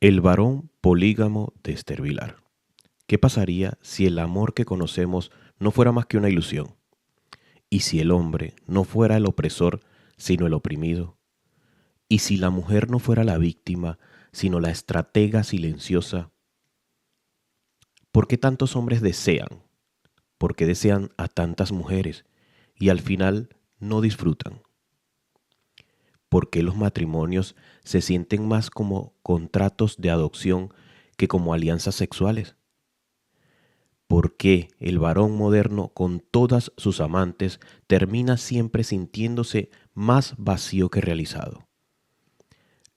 El varón polígamo de Esther Vilar. ¿Qué pasaría si el amor que conocemos no fuera más que una ilusión? ¿Y si el hombre no fuera el opresor, sino el oprimido? ¿Y si la mujer no fuera la víctima, sino la estratega silenciosa? ¿Por qué tantos hombres desean? ¿Por qué desean a tantas mujeres y al final no disfrutan? ¿Por qué los matrimonios se sienten más como contratos de adopción que como alianzas sexuales? ¿Por qué el varón moderno, con todas sus amantes, termina siempre sintiéndose más vacío que realizado?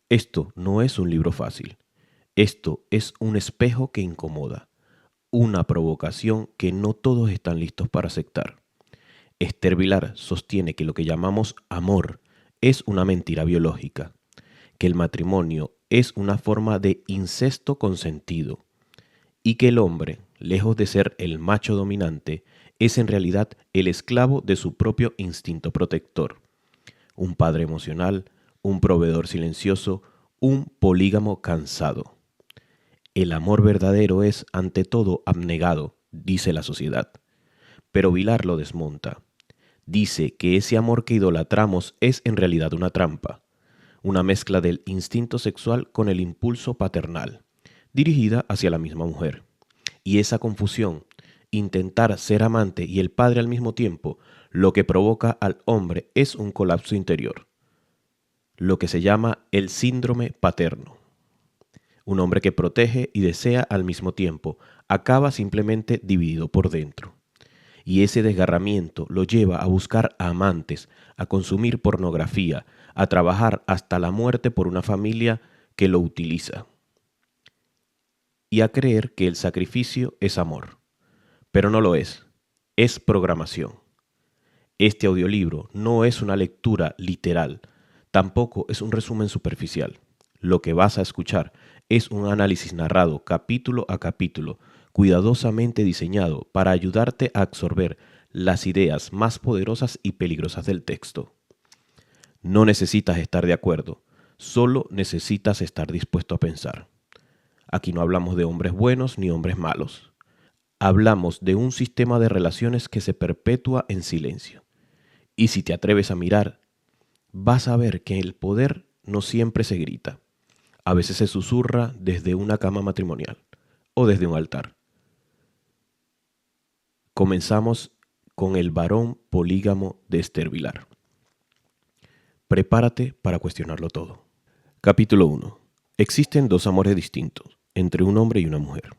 Esto no es un libro fácil. Esto es un espejo que incomoda, una provocación que no todos están listos para aceptar. Esther Vilar sostiene que lo que llamamos amor es una mentira biológica, que el matrimonio es una forma de incesto consentido y que el hombre, lejos de ser el macho dominante, es en realidad el esclavo de su propio instinto protector, un padre emocional, un proveedor silencioso, un polígamo cansado. El amor verdadero es, ante todo, abnegado, dice la sociedad. Pero Vilar lo desmonta. Dice que ese amor que idolatramos es en realidad una trampa, una mezcla del instinto sexual con el impulso paternal, dirigida hacia la misma mujer. Y esa confusión, intentar ser amante y el padre al mismo tiempo, lo que provoca al hombre es un colapso interior, lo que se llama el síndrome paterno. Un hombre que protege y desea al mismo tiempo acaba simplemente dividido por dentro. Y ese desgarramiento lo lleva a buscar amantes, a consumir pornografía, a trabajar hasta la muerte por una familia que lo utiliza y a creer que el sacrificio es amor. Pero no lo es programación. Este audiolibro no es una lectura literal, tampoco es un resumen superficial. Lo que vas a escuchar es un análisis narrado capítulo a capítulo, cuidadosamente diseñado para ayudarte a absorber las ideas más poderosas y peligrosas del texto. No necesitas estar de acuerdo, solo necesitas estar dispuesto a pensar. Aquí no hablamos de hombres buenos ni hombres malos. Hablamos de un sistema de relaciones que se perpetúa en silencio. Y si te atreves a mirar, vas a ver que el poder no siempre se grita. A veces se susurra desde una cama matrimonial o desde un altar. Comenzamos con el varón polígamo de Esther Vilar. Prepárate para cuestionarlo todo. Capítulo 1. Existen dos amores distintos entre un hombre y una mujer.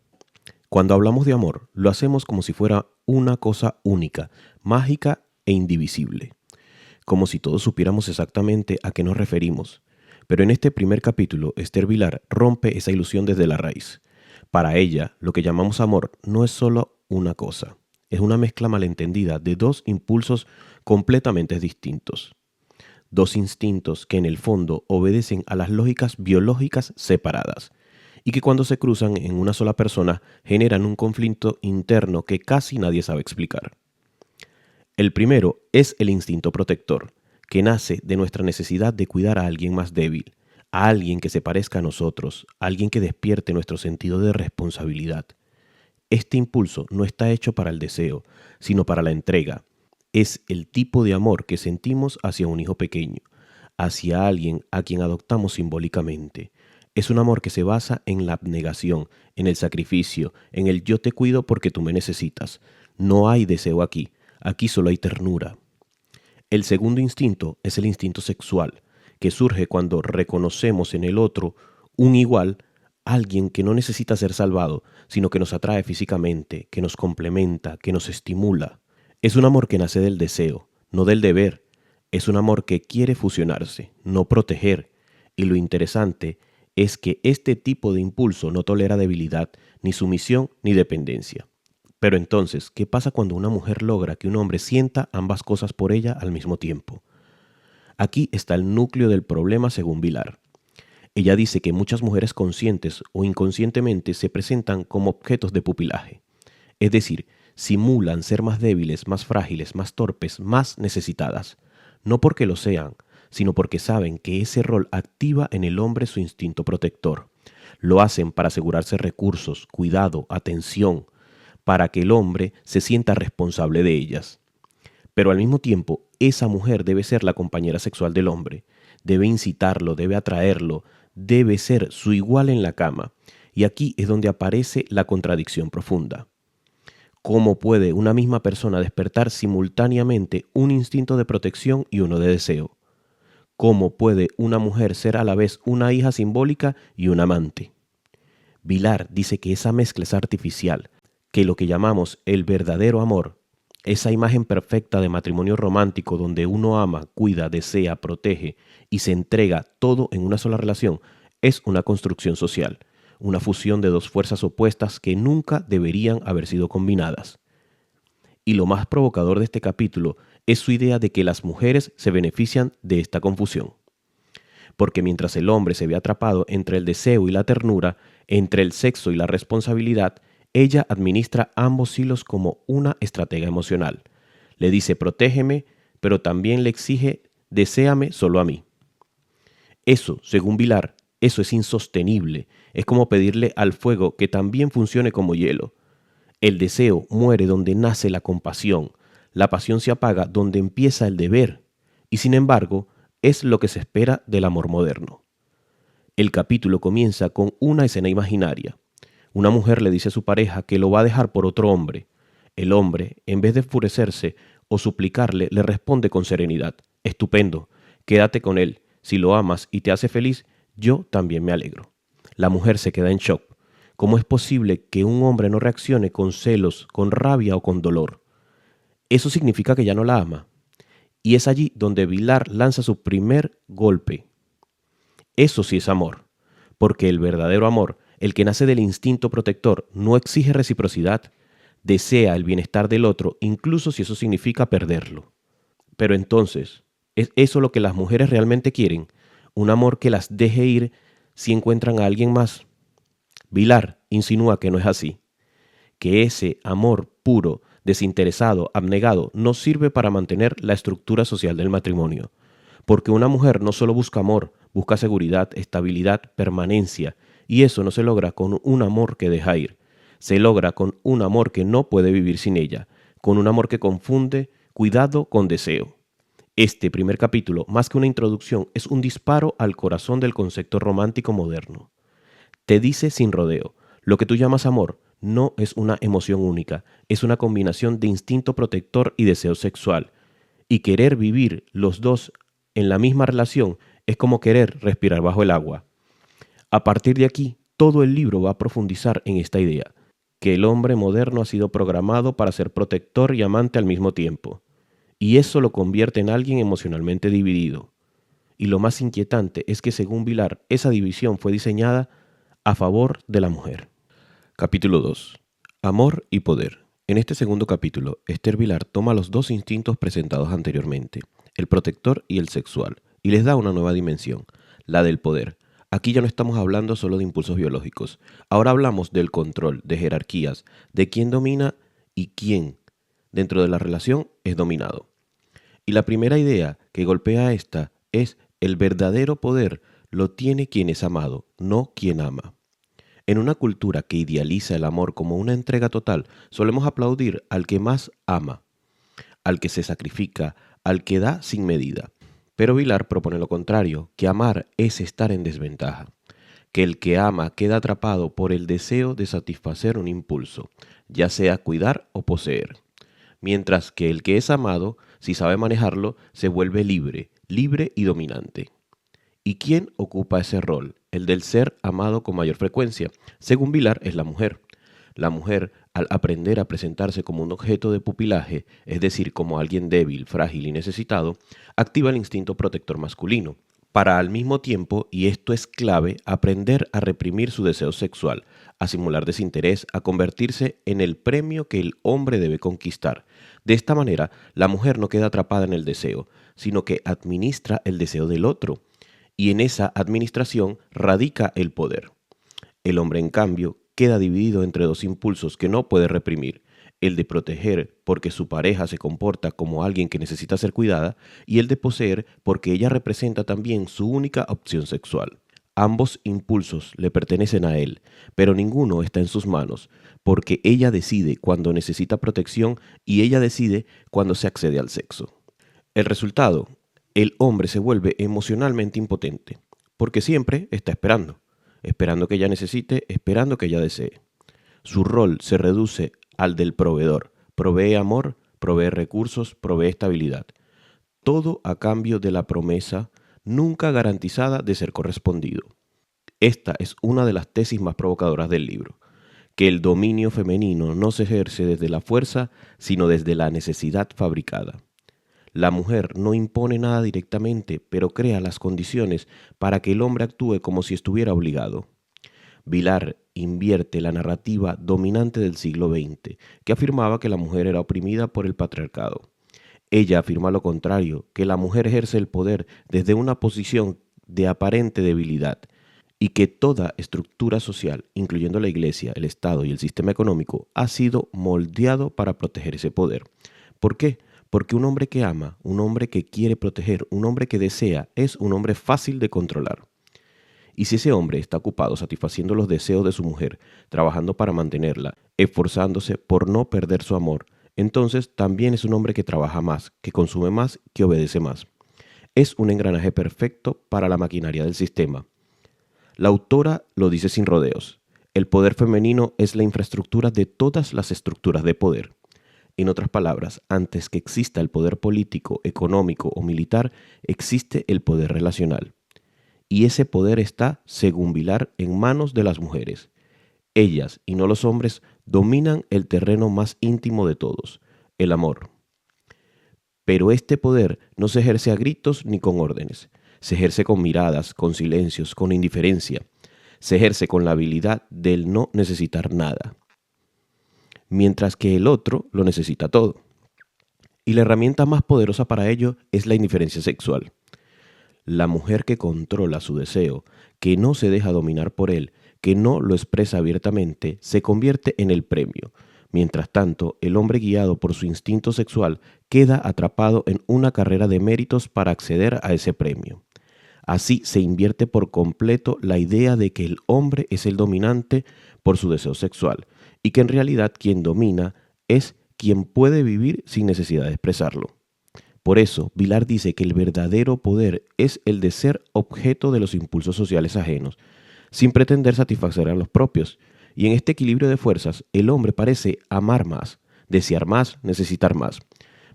Cuando hablamos de amor, lo hacemos como si fuera una cosa única, mágica e indivisible, como si todos supiéramos exactamente a qué nos referimos. Pero en este primer capítulo, Esther Vilar rompe esa ilusión desde la raíz. Para ella, lo que llamamos amor no es solo una cosa, es una mezcla malentendida de dos impulsos completamente distintos. Dos instintos que en el fondo obedecen a las lógicas biológicas separadas y que cuando se cruzan en una sola persona generan un conflicto interno que casi nadie sabe explicar. El primero es el instinto protector, que nace de nuestra necesidad de cuidar a alguien más débil, a alguien que se parezca a nosotros, a alguien que despierte nuestro sentido de responsabilidad. Este impulso no está hecho para el deseo, sino para la entrega. Es el tipo de amor que sentimos hacia un hijo pequeño, hacia alguien a quien adoptamos simbólicamente. Es un amor que se basa en la abnegación, en el sacrificio, en el yo te cuido porque tú me necesitas. No hay deseo aquí, aquí solo hay ternura. El segundo instinto es el instinto sexual, que surge cuando reconocemos en el otro un igual, alguien que no necesita ser salvado, sino que nos atrae físicamente, que nos complementa, que nos estimula. Es un amor que nace del deseo, no del deber. Es un amor que quiere fusionarse, no proteger. Y lo interesante es que este tipo de impulso no tolera debilidad, ni sumisión, ni dependencia. Pero entonces, ¿qué pasa cuando una mujer logra que un hombre sienta ambas cosas por ella al mismo tiempo? Aquí está el núcleo del problema según Vilar. Ella dice que muchas mujeres conscientes o inconscientemente se presentan como objetos de pupilaje. Es decir, simulan ser más débiles, más frágiles, más torpes, más necesitadas. No porque lo sean, sino porque saben que ese rol activa en el hombre su instinto protector. Lo hacen para asegurarse recursos, cuidado, atención, para que el hombre se sienta responsable de ellas. Pero al mismo tiempo, esa mujer debe ser la compañera sexual del hombre, debe incitarlo, debe atraerlo, debe ser su igual en la cama. Y aquí es donde aparece la contradicción profunda. ¿Cómo puede una misma persona despertar simultáneamente un instinto de protección y uno de deseo? ¿Cómo puede una mujer ser a la vez una hija simbólica y un amante? Vilar dice que esa mezcla es artificial, que lo que llamamos el verdadero amor, esa imagen perfecta de matrimonio romántico donde uno ama, cuida, desea, protege y se entrega todo en una sola relación, es una construcción social, una fusión de dos fuerzas opuestas que nunca deberían haber sido combinadas. Y lo más provocador de este capítulo es su idea de que las mujeres se benefician de esta confusión. Porque mientras el hombre se ve atrapado entre el deseo y la ternura, entre el sexo y la responsabilidad, ella administra ambos hilos como una estratega emocional. Le dice protégeme, pero también le exige deséame solo a mí. Eso, según Vilar, eso es insostenible. Es como pedirle al fuego que también funcione como hielo. El deseo muere donde nace la compasión. La pasión se apaga donde empieza el deber. Y sin embargo, es lo que se espera del amor moderno. El capítulo comienza con una escena imaginaria. Una mujer le dice a su pareja que lo va a dejar por otro hombre. El hombre, en vez de enfurecerse o suplicarle, le responde con serenidad: estupendo, quédate con él. Si lo amas y te hace feliz, yo también me alegro. La mujer se queda en shock. ¿Cómo es posible que un hombre no reaccione con celos, con rabia o con dolor? Eso significa que ya no la ama. Y es allí donde Vilar lanza su primer golpe. Eso sí es amor, porque el verdadero amor, el que nace del instinto protector, no exige reciprocidad, desea el bienestar del otro, incluso si eso significa perderlo. Pero entonces, ¿es eso lo que las mujeres realmente quieren? ¿Un amor que las deje ir si encuentran a alguien más? Vilar insinúa que no es así, que ese amor puro, desinteresado, abnegado, no sirve para mantener la estructura social del matrimonio. Porque una mujer no solo busca amor, busca seguridad, estabilidad, permanencia, y eso no se logra con un amor que deja ir. Se logra con un amor que no puede vivir sin ella, con un amor que confunde cuidado con deseo. Este primer capítulo, más que una introducción, es un disparo al corazón del concepto romántico moderno. Te dice sin rodeo, lo que tú llamas amor no es una emoción única, es una combinación de instinto protector y deseo sexual. Y querer vivir los dos en la misma relación es como querer respirar bajo el agua. A partir de aquí, todo el libro va a profundizar en esta idea, que el hombre moderno ha sido programado para ser protector y amante al mismo tiempo. Y eso lo convierte en alguien emocionalmente dividido. Y lo más inquietante es que, según Vilar, esa división fue diseñada a favor de la mujer. Capítulo 2. Amor y poder. En este segundo capítulo, Esther Vilar toma los dos instintos presentados anteriormente, el protector y el sexual, y les da una nueva dimensión, la del poder. Aquí ya no estamos hablando solo de impulsos biológicos, ahora hablamos del control, de jerarquías, de quién domina y quién dentro de la relación es dominado. Y la primera idea que golpea esta es: el verdadero poder lo tiene quien es amado, no quien ama. En una cultura que idealiza el amor como una entrega total, solemos aplaudir al que más ama, al que se sacrifica, al que da sin medida. Pero Vilar propone lo contrario, que amar es estar en desventaja, que el que ama queda atrapado por el deseo de satisfacer un impulso, ya sea cuidar o poseer, mientras que el que es amado, si sabe manejarlo, se vuelve libre, libre y dominante. ¿Y quién ocupa ese rol? El del ser amado con mayor frecuencia. Según Vilar, es la mujer. La mujer, al aprender a presentarse como un objeto de pupilaje, es decir, como alguien débil, frágil y necesitado, activa el instinto protector masculino, para al mismo tiempo, y esto es clave, aprender a reprimir su deseo sexual, a simular desinterés, a convertirse en el premio que el hombre debe conquistar. De esta manera, la mujer no queda atrapada en el deseo, sino que administra el deseo del otro. Y en esa administración radica el poder. El hombre, en cambio, queda dividido entre dos impulsos que no puede reprimir: el de proteger porque su pareja se comporta como alguien que necesita ser cuidada, y el de poseer porque ella representa también su única opción sexual. Ambos impulsos le pertenecen a él, pero ninguno está en sus manos, porque ella decide cuando necesita protección y ella decide cuando se accede al sexo. El resultado, el hombre se vuelve emocionalmente impotente, porque siempre está esperando, esperando que ella necesite, esperando que ella desee. Su rol se reduce al del proveedor. Provee amor, provee recursos, provee estabilidad. Todo a cambio de la promesa nunca garantizada de ser correspondido. Esta es una de las tesis más provocadoras del libro, que el dominio femenino no se ejerce desde la fuerza, sino desde la necesidad fabricada. La mujer no impone nada directamente, pero crea las condiciones para que el hombre actúe como si estuviera obligado. Vilar invierte la narrativa dominante del siglo XX, que afirmaba que la mujer era oprimida por el patriarcado. Ella afirma lo contrario, que la mujer ejerce el poder desde una posición de aparente debilidad y que toda estructura social, incluyendo la iglesia, el Estado y el sistema económico, ha sido moldeado para proteger ese poder. ¿Por qué? Porque un hombre que ama, un hombre que quiere proteger, un hombre que desea, es un hombre fácil de controlar. Y si ese hombre está ocupado satisfaciendo los deseos de su mujer, trabajando para mantenerla, esforzándose por no perder su amor, entonces también es un hombre que trabaja más, que consume más, que obedece más. Es un engranaje perfecto para la maquinaria del sistema. La autora lo dice sin rodeos. El poder femenino es la infraestructura de todas las estructuras de poder. En otras palabras, antes que exista el poder político, económico o militar, existe el poder relacional. Y ese poder está, según Vilar, en manos de las mujeres. Ellas, y no los hombres, dominan el terreno más íntimo de todos, el amor. Pero este poder no se ejerce a gritos ni con órdenes. Se ejerce con miradas, con silencios, con indiferencia. Se ejerce con la habilidad del no necesitar nada. Mientras que el otro lo necesita todo. Y la herramienta más poderosa para ello es la indiferencia sexual. La mujer que controla su deseo, que no se deja dominar por él, que no lo expresa abiertamente, se convierte en el premio. Mientras tanto, el hombre guiado por su instinto sexual queda atrapado en una carrera de méritos para acceder a ese premio. Así se invierte por completo la idea de que el hombre es el dominante por su deseo sexual y que en realidad quien domina es quien puede vivir sin necesidad de expresarlo. Por eso, Vilar dice que el verdadero poder es el de ser objeto de los impulsos sociales ajenos, sin pretender satisfacer a los propios. Y en este equilibrio de fuerzas, el hombre parece amar más, desear más, necesitar más.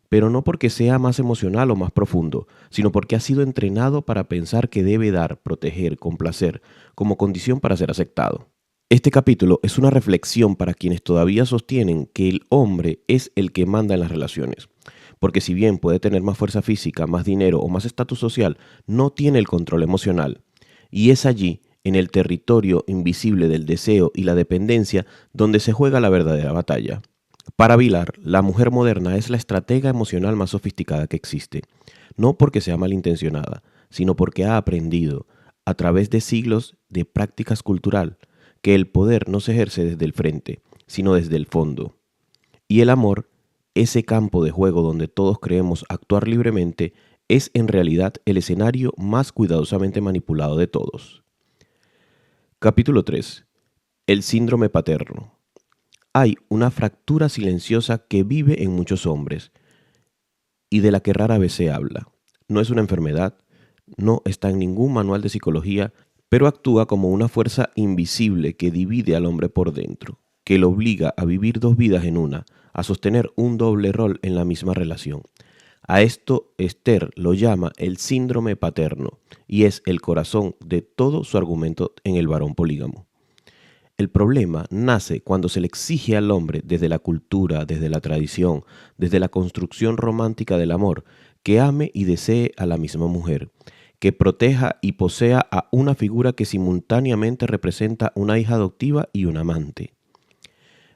Pero no porque sea más emocional o más profundo, sino porque ha sido entrenado para pensar que debe dar, proteger, complacer, como condición para ser aceptado. Este capítulo es una reflexión para quienes todavía sostienen que el hombre es el que manda en las relaciones. Porque si bien puede tener más fuerza física, más dinero o más estatus social, no tiene el control emocional. Y es allí, en el territorio invisible del deseo y la dependencia, donde se juega la verdadera batalla. Para Vilar, la mujer moderna es la estratega emocional más sofisticada que existe, no porque sea malintencionada, sino porque ha aprendido, a través de siglos de prácticas cultural, que el poder no se ejerce desde el frente, sino desde el fondo. Y el amor, ese campo de juego donde todos creemos actuar libremente, es en realidad el escenario más cuidadosamente manipulado de todos. Capítulo 3. El síndrome paterno. Hay una fractura silenciosa que vive en muchos hombres y de la que rara vez se habla. No es una enfermedad, no está en ningún manual de psicología, pero actúa como una fuerza invisible que divide al hombre por dentro, que lo obliga a vivir dos vidas en una, a sostener un doble rol en la misma relación. A esto Esther lo llama el síndrome paterno y es el corazón de todo su argumento en el varón polígamo. El problema nace cuando se le exige al hombre desde la cultura, desde la tradición, desde la construcción romántica del amor, que ame y desee a la misma mujer, que proteja y posea a una figura que simultáneamente representa una hija adoptiva y un amante.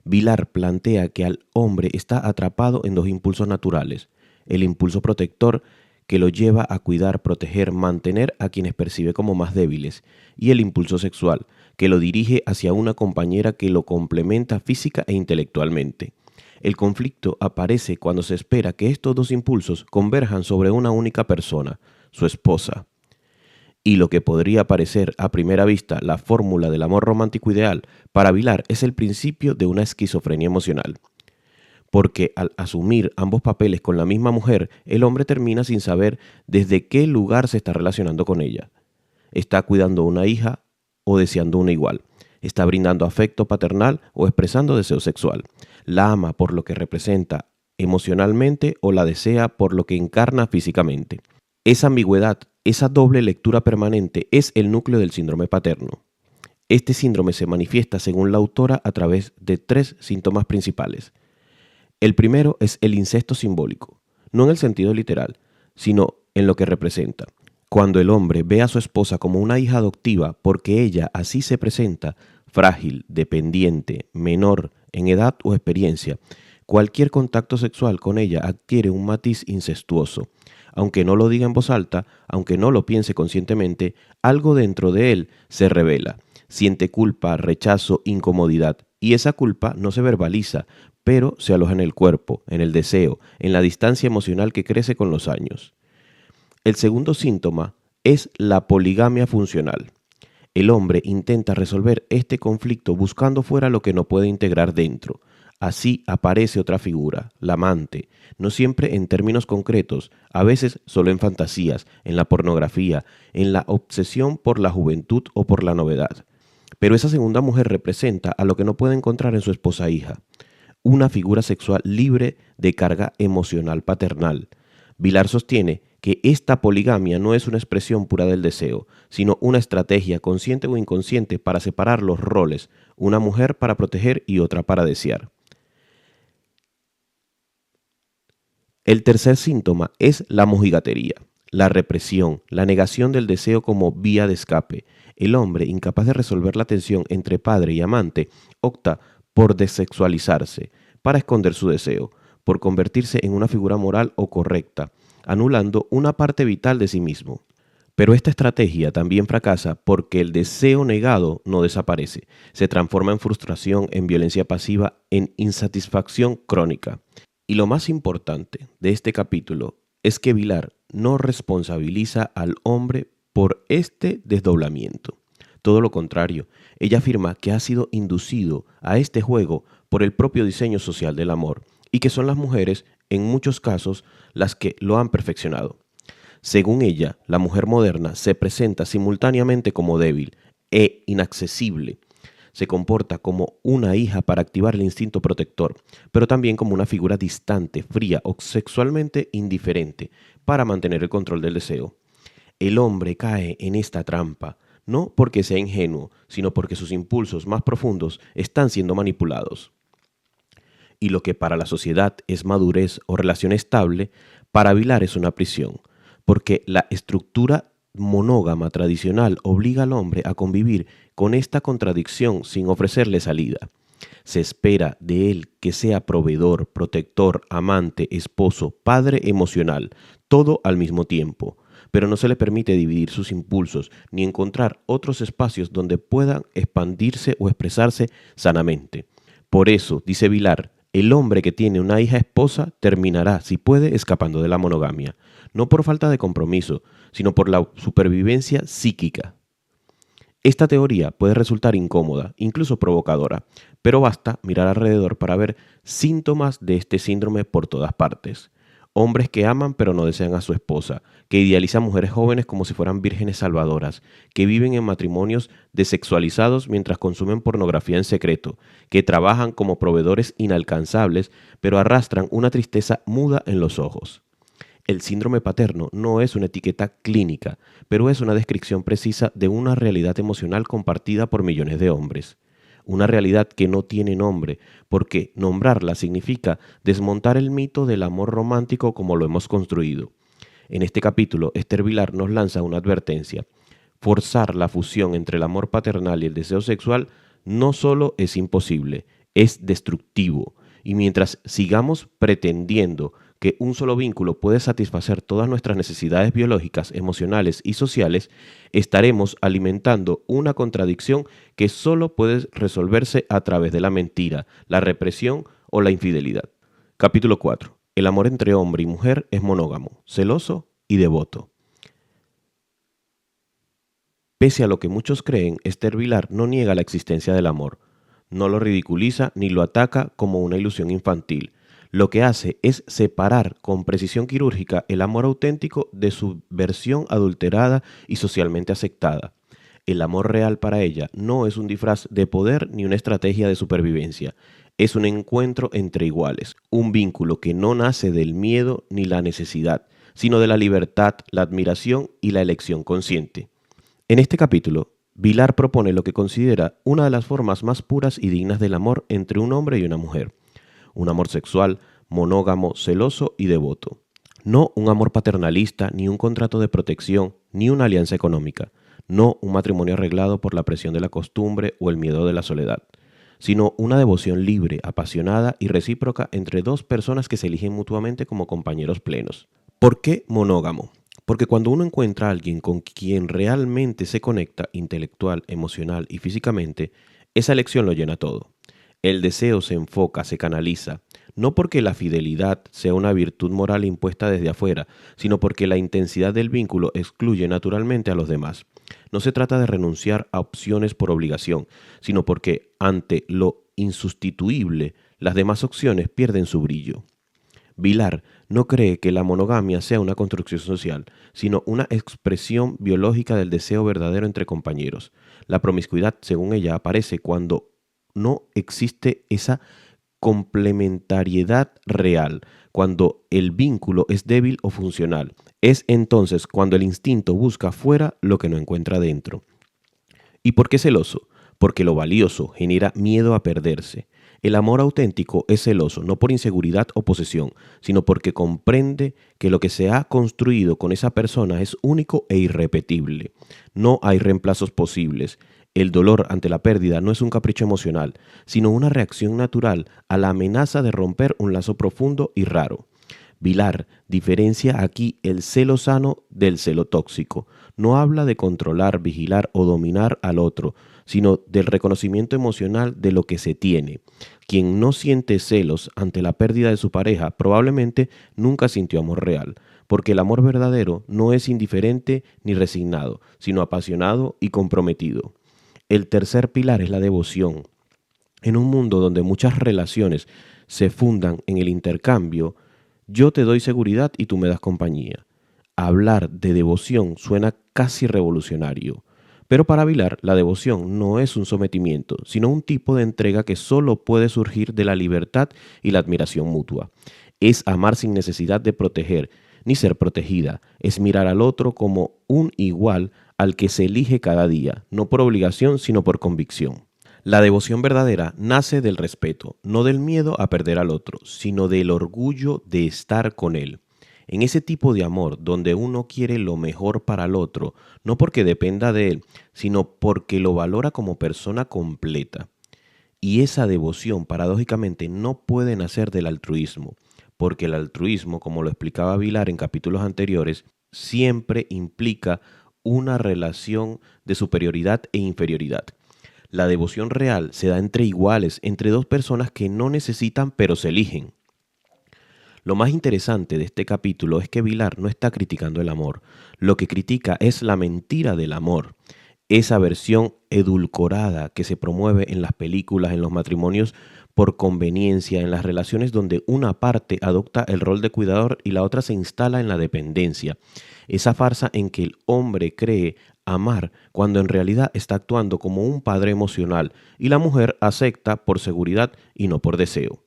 Vilar plantea que al hombre está atrapado en dos impulsos naturales, el impulso protector que lo lleva a cuidar, proteger, mantener a quienes percibe como más débiles, y el impulso sexual, que lo dirige hacia una compañera que lo complementa física e intelectualmente. El conflicto aparece cuando se espera que estos dos impulsos converjan sobre una única persona, su esposa. Y lo que podría parecer a primera vista la fórmula del amor romántico ideal, para Vilar es el principio de una esquizofrenia emocional. Porque al asumir ambos papeles con la misma mujer, el hombre termina sin saber desde qué lugar se está relacionando con ella. Está cuidando una hija o deseando una igual. Está brindando afecto paternal o expresando deseo sexual. La ama por lo que representa emocionalmente o la desea por lo que encarna físicamente. Esa ambigüedad, esa doble lectura permanente es el núcleo del síndrome paterno. Este síndrome se manifiesta, según la autora, a través de 3 síntomas principales. El primero es el incesto simbólico, no en el sentido literal, sino en lo que representa. Cuando el hombre ve a su esposa como una hija adoptiva porque ella así se presenta, frágil, dependiente, menor en edad o experiencia, cualquier contacto sexual con ella adquiere un matiz incestuoso. Aunque no lo diga en voz alta, aunque no lo piense conscientemente, algo dentro de él se revela. Siente culpa, rechazo, incomodidad, y esa culpa no se verbaliza, pero se aloja en el cuerpo, en el deseo, en la distancia emocional que crece con los años. El segundo síntoma es la poligamia funcional. El hombre intenta resolver este conflicto buscando fuera lo que no puede integrar dentro. Así aparece otra figura, la amante, no siempre en términos concretos, a veces solo en fantasías, en la pornografía, en la obsesión por la juventud o por la novedad. Pero esa segunda mujer representa a lo que no puede encontrar en su esposa hija, una figura sexual libre de carga emocional paternal. Vilar sostiene que esta poligamia no es una expresión pura del deseo, sino una estrategia consciente o inconsciente para separar los roles, una mujer para proteger y otra para desear. El tercer síntoma es la mojigatería, la represión, la negación del deseo como vía de escape. El hombre, incapaz de resolver la tensión entre padre y amante, opta por desexualizarse, para esconder su deseo, por convertirse en una figura moral o correcta, anulando una parte vital de sí mismo. Pero esta estrategia también fracasa porque el deseo negado no desaparece, se transforma en frustración, en violencia pasiva, en insatisfacción crónica. Y lo más importante de este capítulo es que Vilar no responsabiliza al hombre por este desdoblamiento. Todo lo contrario, ella afirma que ha sido inducido a este juego por el propio diseño social del amor y que son las mujeres, en muchos casos, las que lo han perfeccionado. Según ella, la mujer moderna se presenta simultáneamente como débil e inaccesible. Se comporta como una hija para activar el instinto protector, pero también como una figura distante, fría o sexualmente indiferente para mantener el control del deseo. El hombre cae en esta trampa, no porque sea ingenuo, sino porque sus impulsos más profundos están siendo manipulados. Y lo que para la sociedad es madurez o relación estable, para Vilar es una prisión, porque la estructura monógama tradicional obliga al hombre a convivir con esta contradicción sin ofrecerle salida. Se espera de él que sea proveedor, protector, amante, esposo, padre emocional, todo al mismo tiempo, pero no se le permite dividir sus impulsos ni encontrar otros espacios donde puedan expandirse o expresarse sanamente. Por eso, dice Vilar, el hombre que tiene una hija esposa terminará, si puede, escapando de la monogamia, no por falta de compromiso, sino por la supervivencia psíquica. Esta teoría puede resultar incómoda, incluso provocadora, pero basta mirar alrededor para ver síntomas de este síndrome por todas partes. Hombres que aman pero no desean a su esposa, que idealizan mujeres jóvenes como si fueran vírgenes salvadoras, que viven en matrimonios desexualizados mientras consumen pornografía en secreto, que trabajan como proveedores inalcanzables pero arrastran una tristeza muda en los ojos. El síndrome paterno no es una etiqueta clínica, pero es una descripción precisa de una realidad emocional compartida por millones de hombres. Una realidad que no tiene nombre, porque nombrarla significa desmontar el mito del amor romántico como lo hemos construido. En este capítulo, Esther Vilar nos lanza una advertencia. Forzar la fusión entre el amor paternal y el deseo sexual no solo es imposible, es destructivo. Y mientras sigamos pretendiendo que un solo vínculo puede satisfacer todas nuestras necesidades biológicas, emocionales y sociales, estaremos alimentando una contradicción que solo puede resolverse a través de la mentira, la represión o la infidelidad. Capítulo 4. El amor entre hombre y mujer es monógamo, celoso y devoto. Pese a lo que muchos creen, Esther Vilar no niega la existencia del amor, no lo ridiculiza ni lo ataca como una ilusión infantil. Lo que hace es separar con precisión quirúrgica el amor auténtico de su versión adulterada y socialmente aceptada. El amor real para ella no es un disfraz de poder ni una estrategia de supervivencia. Es un encuentro entre iguales, un vínculo que no nace del miedo ni la necesidad, sino de la libertad, la admiración y la elección consciente. En este capítulo, Vilar propone lo que considera una de las formas más puras y dignas del amor entre un hombre y una mujer. Un amor sexual, monógamo, celoso y devoto. No un amor paternalista, ni un contrato de protección, ni una alianza económica. No un matrimonio arreglado por la presión de la costumbre o el miedo de la soledad, sino una devoción libre, apasionada y recíproca entre dos personas que se eligen mutuamente como compañeros plenos. ¿Por qué monógamo? Porque cuando uno encuentra a alguien con quien realmente se conecta intelectual, emocional y físicamente, esa elección lo llena todo. El deseo se enfoca, se canaliza, no porque la fidelidad sea una virtud moral impuesta desde afuera, sino porque la intensidad del vínculo excluye naturalmente a los demás. No se trata de renunciar a opciones por obligación, sino porque ante lo insustituible, las demás opciones pierden su brillo. Vilar no cree que la monogamia sea una construcción social, sino una expresión biológica del deseo verdadero entre compañeros. La promiscuidad, según ella, aparece cuando no existe esa complementariedad real, cuando el vínculo es débil o funcional. Es entonces cuando el instinto busca fuera lo que no encuentra dentro. ¿Y por qué celoso? Porque lo valioso genera miedo a perderse. El amor auténtico es celoso, no por inseguridad o posesión, sino porque comprende que lo que se ha construido con esa persona es único e irrepetible. No hay reemplazos posibles. El dolor ante la pérdida no es un capricho emocional, sino una reacción natural a la amenaza de romper un lazo profundo y raro. Vilar diferencia aquí el celo sano del celo tóxico. No habla de controlar, vigilar o dominar al otro, sino del reconocimiento emocional de lo que se tiene. Quien no siente celos ante la pérdida de su pareja probablemente nunca sintió amor real, porque el amor verdadero no es indiferente ni resignado, sino apasionado y comprometido. El tercer pilar es la devoción. En un mundo donde muchas relaciones se fundan en el intercambio, yo te doy seguridad y tú me das compañía. Hablar de devoción suena casi revolucionario, pero para Vilar la devoción no es un sometimiento, sino un tipo de entrega que solo puede surgir de la libertad y la admiración mutua. Es amar sin necesidad de proteger ni ser protegida, es mirar al otro como un igual al que se elige cada día, no por obligación sino por convicción. La devoción verdadera nace del respeto, no del miedo a perder al otro, sino del orgullo de estar con él. En ese tipo de amor donde uno quiere lo mejor para el otro, no porque dependa de él, sino porque lo valora como persona completa. Y esa devoción, paradójicamente, no puede nacer del altruismo, porque el altruismo, como lo explicaba Vilar en capítulos anteriores, siempre implica una relación de superioridad e inferioridad. La devoción real se da entre iguales, entre dos personas que no necesitan pero se eligen. Lo más interesante de este capítulo es que Vilar no está criticando el amor, lo que critica es la mentira del amor, esa versión edulcorada que se promueve en las películas, en los matrimonios por conveniencia, en las relaciones donde una parte adopta el rol de cuidador y la otra se instala en la dependencia. Esa farsa en que el hombre cree amar cuando en realidad está actuando como un padre emocional y la mujer acepta por seguridad y no por deseo.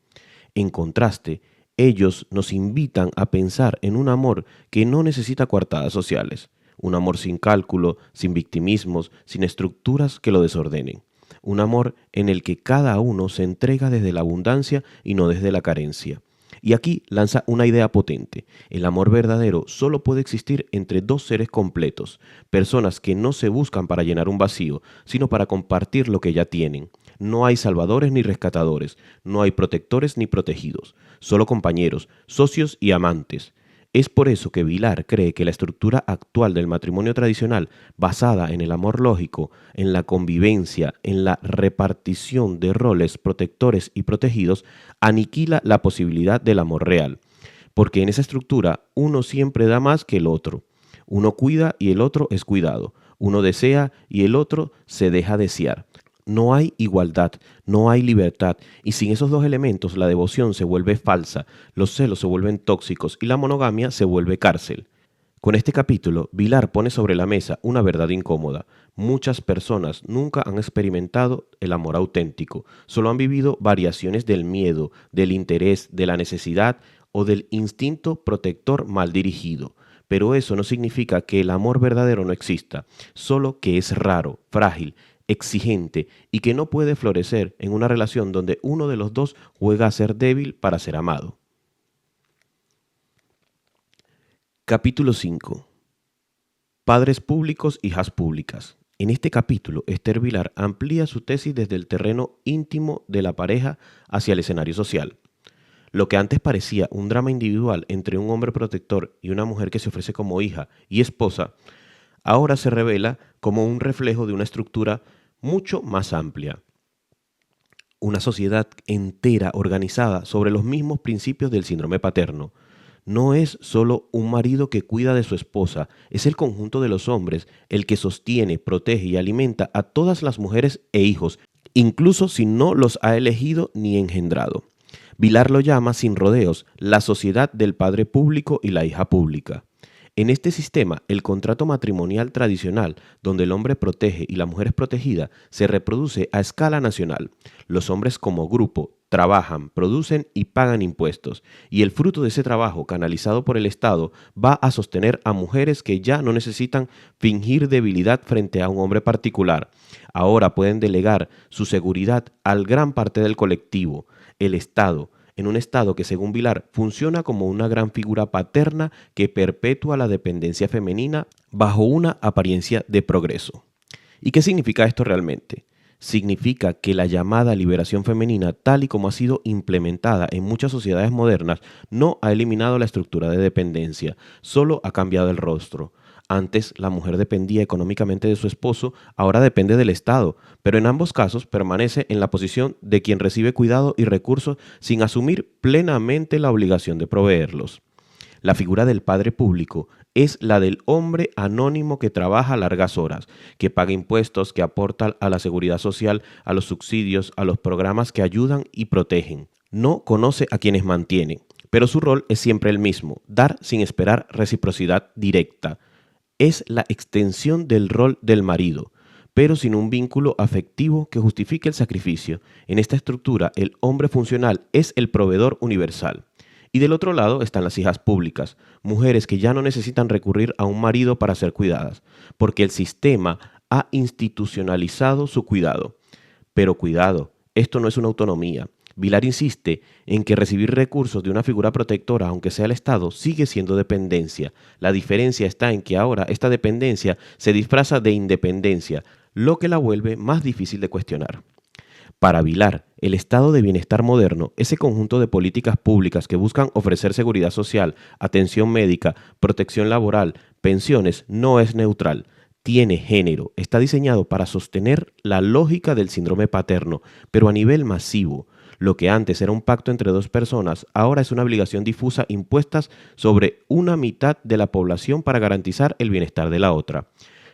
En contraste, ellos nos invitan a pensar en un amor que no necesita coartadas sociales, un amor sin cálculo, sin victimismos, sin estructuras que lo desordenen, un amor en el que cada uno se entrega desde la abundancia y no desde la carencia. Y aquí lanza una idea potente. El amor verdadero solo puede existir entre dos seres completos, personas que no se buscan para llenar un vacío, sino para compartir lo que ya tienen. No hay salvadores ni rescatadores, no hay protectores ni protegidos, solo compañeros, socios y amantes. Es por eso que Vilar cree que la estructura actual del matrimonio tradicional, basada en el amor lógico, en la convivencia, en la repartición de roles protectores y protegidos, aniquila la posibilidad del amor real. Porque en esa estructura uno siempre da más que el otro. Uno cuida y el otro es cuidado. Uno desea y el otro se deja desear. No hay igualdad, no hay libertad, y sin esos dos elementos la devoción se vuelve falsa, los celos se vuelven tóxicos y la monogamia se vuelve cárcel. Con este capítulo, Vilar pone sobre la mesa una verdad incómoda. Muchas personas nunca han experimentado el amor auténtico, solo han vivido variaciones del miedo, del interés, de la necesidad o del instinto protector mal dirigido. Pero eso no significa que el amor verdadero no exista, solo que es raro, frágil, exigente y que no puede florecer en una relación donde uno de los dos juega a ser débil para ser amado. Capítulo 5. Padres públicos, hijas públicas. En este capítulo, Esther Vilar amplía su tesis desde el terreno íntimo de la pareja hacia el escenario social. Lo que antes parecía un drama individual entre un hombre protector y una mujer que se ofrece como hija y esposa, ahora se revela como un reflejo de una estructura mucho más amplia. Una sociedad entera organizada sobre los mismos principios del síndrome paterno. No es solo un marido que cuida de su esposa, es el conjunto de los hombres el que sostiene, protege y alimenta a todas las mujeres e hijos, incluso si no los ha elegido ni engendrado. Vilar lo llama, sin rodeos, la sociedad del padre público y la hija pública. En este sistema, el contrato matrimonial tradicional, donde el hombre protege y la mujer es protegida, se reproduce a escala nacional. Los hombres como grupo trabajan, producen y pagan impuestos, y el fruto de ese trabajo canalizado por el Estado va a sostener a mujeres que ya no necesitan fingir debilidad frente a un hombre particular. Ahora pueden delegar su seguridad al gran parte del colectivo, el Estado, en un Estado que, según Vilar, funciona como una gran figura paterna que perpetúa la dependencia femenina bajo una apariencia de progreso. ¿Y qué significa esto realmente? Significa que la llamada liberación femenina, tal y como ha sido implementada en muchas sociedades modernas, no ha eliminado la estructura de dependencia, solo ha cambiado el rostro. Antes la mujer dependía económicamente de su esposo, ahora depende del Estado, pero en ambos casos permanece en la posición de quien recibe cuidado y recursos sin asumir plenamente la obligación de proveerlos. La figura del padre público es la del hombre anónimo que trabaja largas horas, que paga impuestos, que aporta a la seguridad social, a los subsidios, a los programas que ayudan y protegen. No conoce a quienes mantiene, pero su rol es siempre el mismo, dar sin esperar reciprocidad directa. Es la extensión del rol del marido, pero sin un vínculo afectivo que justifique el sacrificio. En esta estructura, el hombre funcional es el proveedor universal. Y del otro lado están las hijas públicas, mujeres que ya no necesitan recurrir a un marido para ser cuidadas, porque el sistema ha institucionalizado su cuidado. Pero cuidado, esto no es una autonomía. Vilar insiste en que recibir recursos de una figura protectora, aunque sea el Estado, sigue siendo dependencia. La diferencia está en que ahora esta dependencia se disfraza de independencia, lo que la vuelve más difícil de cuestionar. Para Vilar, el estado de bienestar moderno, ese conjunto de políticas públicas que buscan ofrecer seguridad social, atención médica, protección laboral, pensiones, no es neutral. Tiene género, está diseñado para sostener la lógica del síndrome paterno, pero a nivel masivo. Lo que antes era un pacto entre dos personas, ahora es una obligación difusa impuesta sobre una mitad de la población para garantizar el bienestar de la otra.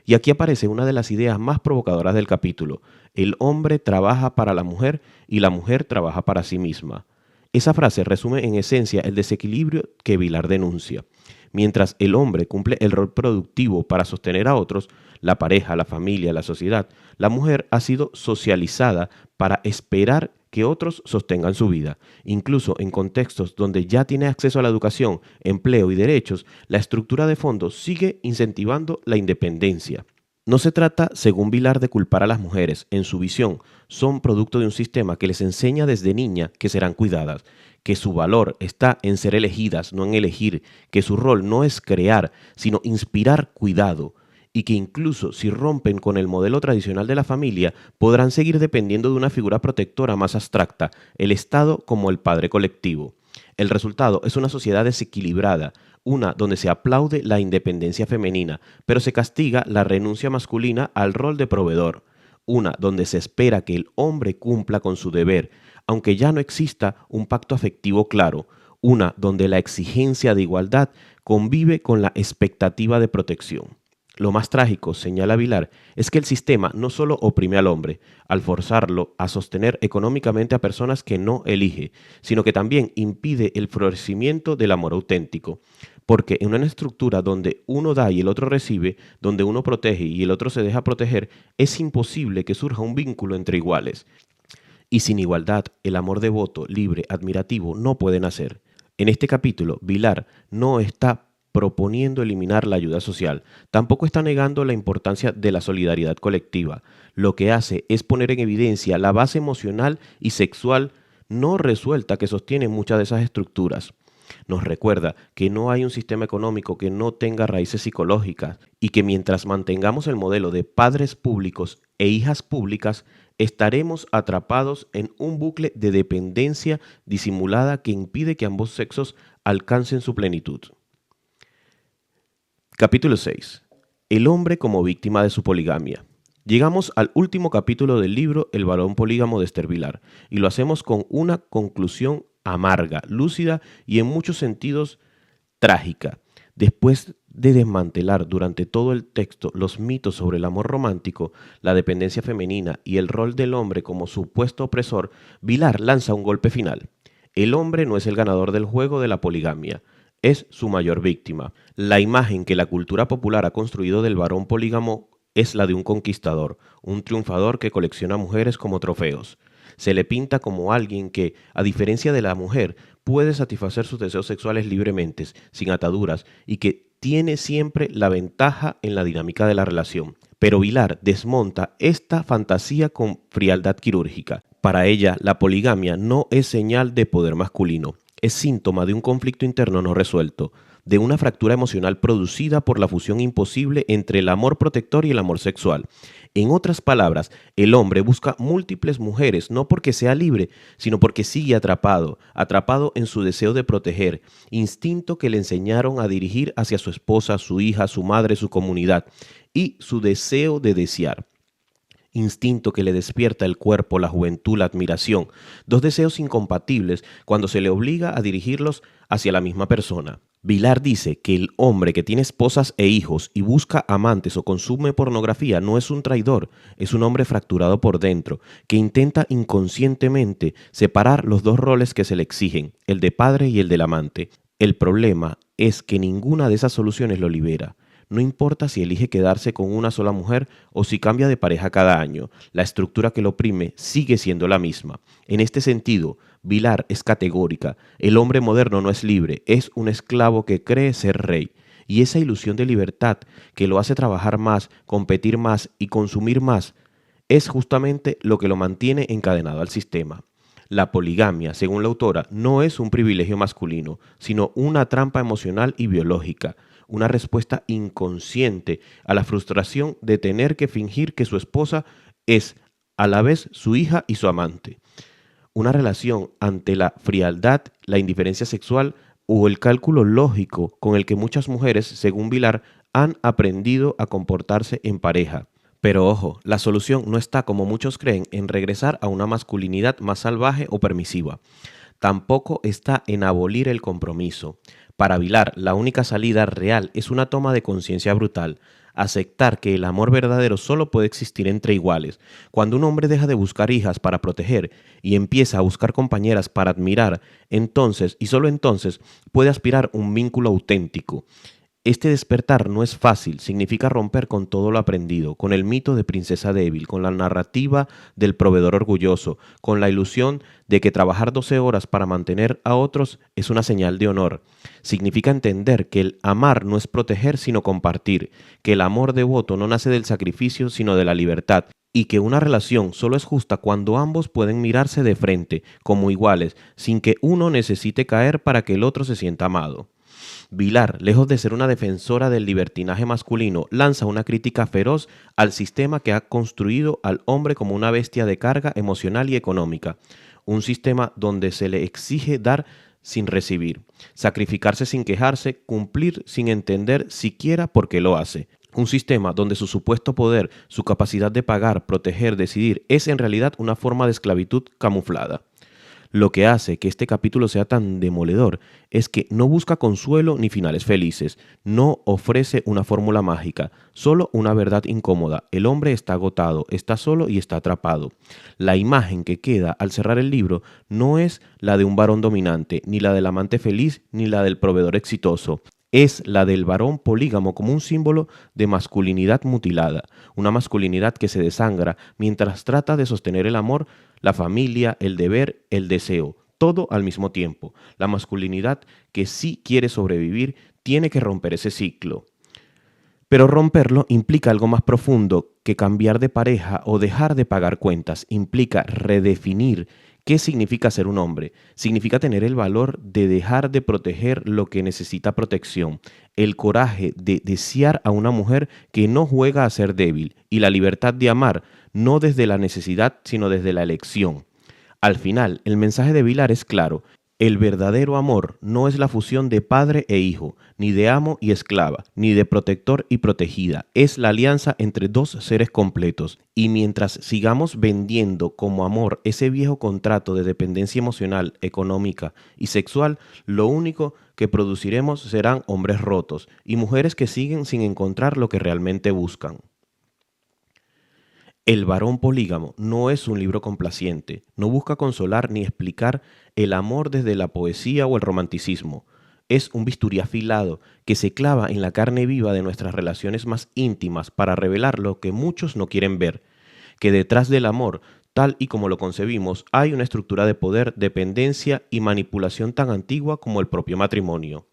Y aquí aparece una de las ideas más provocadoras del capítulo. El hombre trabaja para la mujer y la mujer trabaja para sí misma. Esa frase resume en esencia el desequilibrio que Vilar denuncia. Mientras el hombre cumple el rol productivo para sostener a otros, la pareja, la familia, la sociedad, la mujer ha sido socializada para esperar que otros sostengan su vida. Incluso en contextos donde ya tiene acceso a la educación, empleo y derechos, la estructura de fondo sigue incentivando la independencia. No se trata, según Vilar, de culpar a las mujeres. En su visión, son producto de un sistema que les enseña desde niña que serán cuidadas, que su valor está en ser elegidas, no en elegir, que su rol no es crear, sino inspirar cuidado, y que incluso si rompen con el modelo tradicional de la familia, podrán seguir dependiendo de una figura protectora más abstracta, el Estado como el padre colectivo. El resultado es una sociedad desequilibrada, una donde se aplaude la independencia femenina, pero se castiga la renuncia masculina al rol de proveedor, una donde se espera que el hombre cumpla con su deber, aunque ya no exista un pacto afectivo claro, una donde la exigencia de igualdad convive con la expectativa de protección. Lo más trágico, señala Vilar, es que el sistema no solo oprime al hombre, al forzarlo a sostener económicamente a personas que no elige, sino que también impide el florecimiento del amor auténtico. Porque en una estructura donde uno da y el otro recibe, donde uno protege y el otro se deja proteger, es imposible que surja un vínculo entre iguales. Y sin igualdad, el amor devoto, libre, admirativo, no puede nacer. En este capítulo, Vilar no está proponiendo eliminar la ayuda social, tampoco está negando la importancia de la solidaridad colectiva. Lo que hace es poner en evidencia la base emocional y sexual no resuelta que sostiene muchas de esas estructuras. Nos recuerda que no hay un sistema económico que no tenga raíces psicológicas y que mientras mantengamos el modelo de padres públicos e hijas públicas, estaremos atrapados en un bucle de dependencia disimulada que impide que ambos sexos alcancen su plenitud. Capítulo 6. El hombre como víctima de su poligamia. Llegamos al último capítulo del libro El varón polígamo de Esther Vilar, y lo hacemos con una conclusión amarga, lúcida y en muchos sentidos trágica. Después de desmantelar durante todo el texto los mitos sobre el amor romántico, la dependencia femenina y el rol del hombre como supuesto opresor, Vilar lanza un golpe final. El hombre no es el ganador del juego de la poligamia, es su mayor víctima. La imagen que la cultura popular ha construido del varón polígamo es la de un conquistador, un triunfador que colecciona mujeres como trofeos. Se le pinta como alguien que, a diferencia de la mujer, puede satisfacer sus deseos sexuales libremente, sin ataduras, y que tiene siempre la ventaja en la dinámica de la relación. Pero Vilar desmonta esta fantasía con frialdad quirúrgica. Para ella, la poligamia no es señal de poder masculino, es síntoma de un conflicto interno no resuelto, de una fractura emocional producida por la fusión imposible entre el amor protector y el amor sexual. En otras palabras, el hombre busca múltiples mujeres no porque sea libre, sino porque sigue atrapado, atrapado en su deseo de proteger, instinto que le enseñaron a dirigir hacia su esposa, su hija, su madre, su comunidad, y su deseo de desear. Instinto que le despierta el cuerpo, la juventud, la admiración, dos deseos incompatibles cuando se le obliga a dirigirlos hacia la misma persona. Vilar dice que el hombre que tiene esposas e hijos y busca amantes o consume pornografía no es un traidor, es un hombre fracturado por dentro, que intenta inconscientemente separar los dos roles que se le exigen, el de padre y el del amante. El problema es que ninguna de esas soluciones lo libera. No importa si elige quedarse con una sola mujer o si cambia de pareja cada año, la estructura que lo oprime sigue siendo la misma. En este sentido, Vilar es categórica. El hombre moderno no es libre, es un esclavo que cree ser rey. Y esa ilusión de libertad que lo hace trabajar más, competir más y consumir más, es justamente lo que lo mantiene encadenado al sistema. La poligamia, según la autora, no es un privilegio masculino, sino una trampa emocional y biológica, una respuesta inconsciente a la frustración de tener que fingir que su esposa es a la vez su hija y su amante. Una relación ante la frialdad, la indiferencia sexual o el cálculo lógico con el que muchas mujeres, según Vilar, han aprendido a comportarse en pareja. Pero ojo, la solución no está, como muchos creen, en regresar a una masculinidad más salvaje o permisiva. Tampoco está en abolir el compromiso. Para Vilar, la única salida real es una toma de conciencia brutal, aceptar que el amor verdadero solo puede existir entre iguales. Cuando un hombre deja de buscar hijas para proteger y empieza a buscar compañeras para admirar, entonces y solo entonces puede aspirar un vínculo auténtico. Este despertar no es fácil, significa romper con todo lo aprendido, con el mito de princesa débil, con la narrativa del proveedor orgulloso, con la ilusión de que trabajar 12 horas para mantener a otros es una señal de honor. Significa entender que el amar no es proteger sino compartir, que el amor devoto no nace del sacrificio sino de la libertad, y que una relación solo es justa cuando ambos pueden mirarse de frente, como iguales, sin que uno necesite caer para que el otro se sienta amado. Vilar, lejos de ser una defensora del libertinaje masculino, lanza una crítica feroz al sistema que ha construido al hombre como una bestia de carga emocional y económica. Un sistema donde se le exige dar sin recibir, sacrificarse sin quejarse, cumplir sin entender siquiera por qué lo hace. Un sistema donde su supuesto poder, su capacidad de pagar, proteger, decidir, es en realidad una forma de esclavitud camuflada. Lo que hace que este capítulo sea tan demoledor es que no busca consuelo ni finales felices, no ofrece una fórmula mágica, solo una verdad incómoda. El hombre está agotado, está solo y está atrapado. La imagen que queda al cerrar el libro no es la de un varón dominante, ni la del amante feliz, ni la del proveedor exitoso. Es la del varón polígamo como un símbolo de masculinidad mutilada, una masculinidad que se desangra mientras trata de sostener el amor, la familia, el deber, el deseo, todo al mismo tiempo. La masculinidad que sí quiere sobrevivir tiene que romper ese ciclo. Pero romperlo implica algo más profundo que cambiar de pareja o dejar de pagar cuentas. Implica redefinir qué significa ser un hombre. Significa tener el valor de dejar de proteger lo que necesita protección, el coraje de desear a una mujer que no juega a ser débil y la libertad de amar, no desde la necesidad, sino desde la elección. Al final, el mensaje de Vilar es claro. El verdadero amor no es la fusión de padre e hijo, ni de amo y esclava, ni de protector y protegida. Es la alianza entre dos seres completos. Y mientras sigamos vendiendo como amor ese viejo contrato de dependencia emocional, económica y sexual, lo único que produciremos serán hombres rotos y mujeres que siguen sin encontrar lo que realmente buscan. El varón polígamo no es un libro complaciente, no busca consolar ni explicar el amor desde la poesía o el romanticismo. Es un bisturí afilado que se clava en la carne viva de nuestras relaciones más íntimas para revelar lo que muchos no quieren ver, que detrás del amor, tal y como lo concebimos, hay una estructura de poder, dependencia y manipulación tan antigua como el propio matrimonio.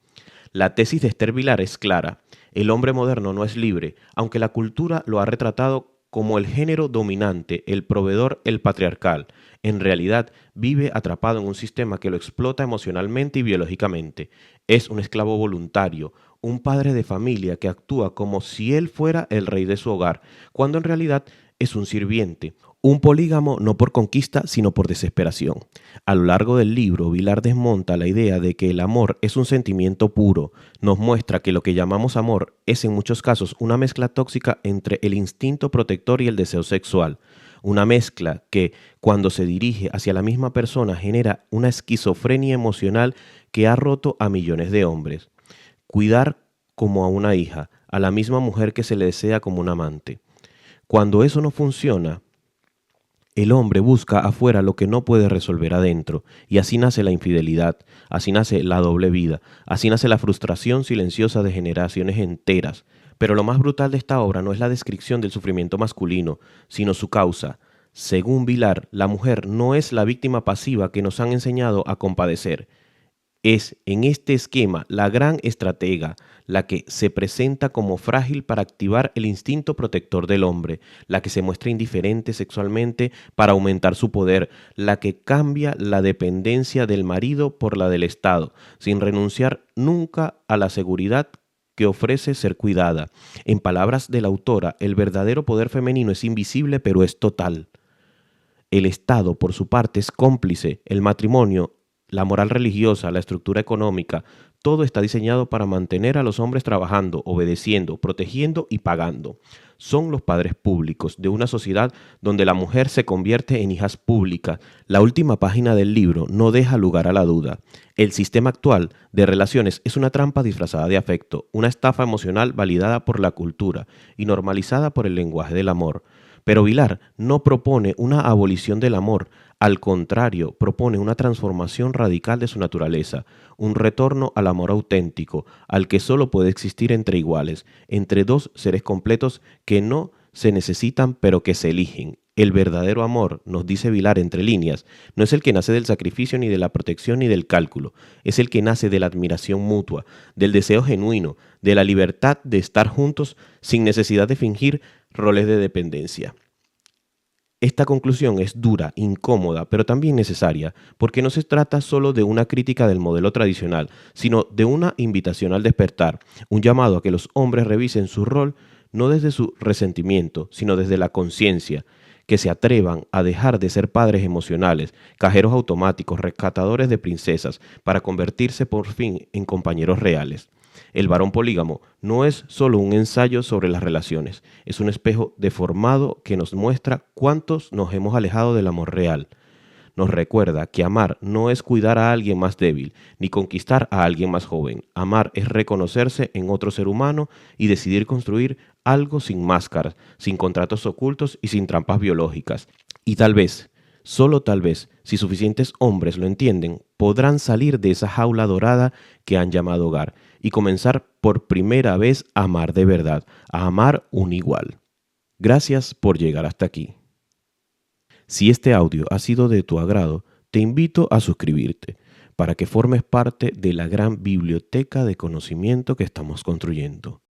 La tesis de Esther Vilar es clara. El hombre moderno no es libre, aunque la cultura lo ha retratado como el género dominante, el proveedor, el patriarcal. En realidad, vive atrapado en un sistema que lo explota emocionalmente y biológicamente. Es un esclavo voluntario, un padre de familia que actúa como si él fuera el rey de su hogar, cuando en realidad es un sirviente. Un polígamo no por conquista, sino por desesperación. A lo largo del libro, Vilar desmonta la idea de que el amor es un sentimiento puro. Nos muestra que lo que llamamos amor es en muchos casos una mezcla tóxica entre el instinto protector y el deseo sexual. Una mezcla que, cuando se dirige hacia la misma persona, genera una esquizofrenia emocional que ha roto a millones de hombres. Cuidar como a una hija, a la misma mujer que se le desea como un amante. Cuando eso no funciona, el hombre busca afuera lo que no puede resolver adentro, y así nace la infidelidad, así nace la doble vida, así nace la frustración silenciosa de generaciones enteras. Pero lo más brutal de esta obra no es la descripción del sufrimiento masculino, sino su causa. Según Vilar, la mujer no es la víctima pasiva que nos han enseñado a compadecer. Es en este esquema la gran estratega, la que se presenta como frágil para activar el instinto protector del hombre, la que se muestra indiferente sexualmente para aumentar su poder, la que cambia la dependencia del marido por la del Estado, sin renunciar nunca a la seguridad que ofrece ser cuidada. En palabras de la autora, el verdadero poder femenino es invisible pero es total. El Estado, por su parte, es cómplice, el matrimonio, la moral religiosa, la estructura económica, todo está diseñado para mantener a los hombres trabajando, obedeciendo, protegiendo y pagando. Son los padres públicos de una sociedad donde la mujer se convierte en hijas públicas. La última página del libro no deja lugar a la duda. El sistema actual de relaciones es una trampa disfrazada de afecto, una estafa emocional validada por la cultura y normalizada por el lenguaje del amor. Pero Vilar no propone una abolición del amor, al contrario, propone una transformación radical de su naturaleza, un retorno al amor auténtico, al que solo puede existir entre iguales, entre dos seres completos que no se necesitan pero que se eligen. El verdadero amor, nos dice Vilar entre líneas, no es el que nace del sacrificio ni de la protección ni del cálculo, es el que nace de la admiración mutua, del deseo genuino, de la libertad de estar juntos sin necesidad de fingir roles de dependencia. Esta conclusión es dura, incómoda, pero también necesaria, porque no se trata solo de una crítica del modelo tradicional, sino de una invitación al despertar, un llamado a que los hombres revisen su rol no desde su resentimiento, sino desde la conciencia, que se atrevan a dejar de ser padres emocionales, cajeros automáticos, rescatadores de princesas, para convertirse por fin en compañeros reales. El varón polígamo no es solo un ensayo sobre las relaciones, es un espejo deformado que nos muestra cuántos nos hemos alejado del amor real. nos recuerda que amar no es cuidar a alguien más débil, ni conquistar a alguien más joven. Amar es reconocerse en otro ser humano y decidir construir algo sin máscaras, sin contratos ocultos y sin trampas biológicas. Y tal vez, solo tal vez, si suficientes hombres lo entienden, podrán salir de esa jaula dorada que han llamado hogar y comenzar por primera vez a amar de verdad, a amar un igual. Gracias por llegar hasta aquí. Si este audio ha sido de tu agrado, te invito a suscribirte para que formes parte de la gran biblioteca de conocimiento que estamos construyendo.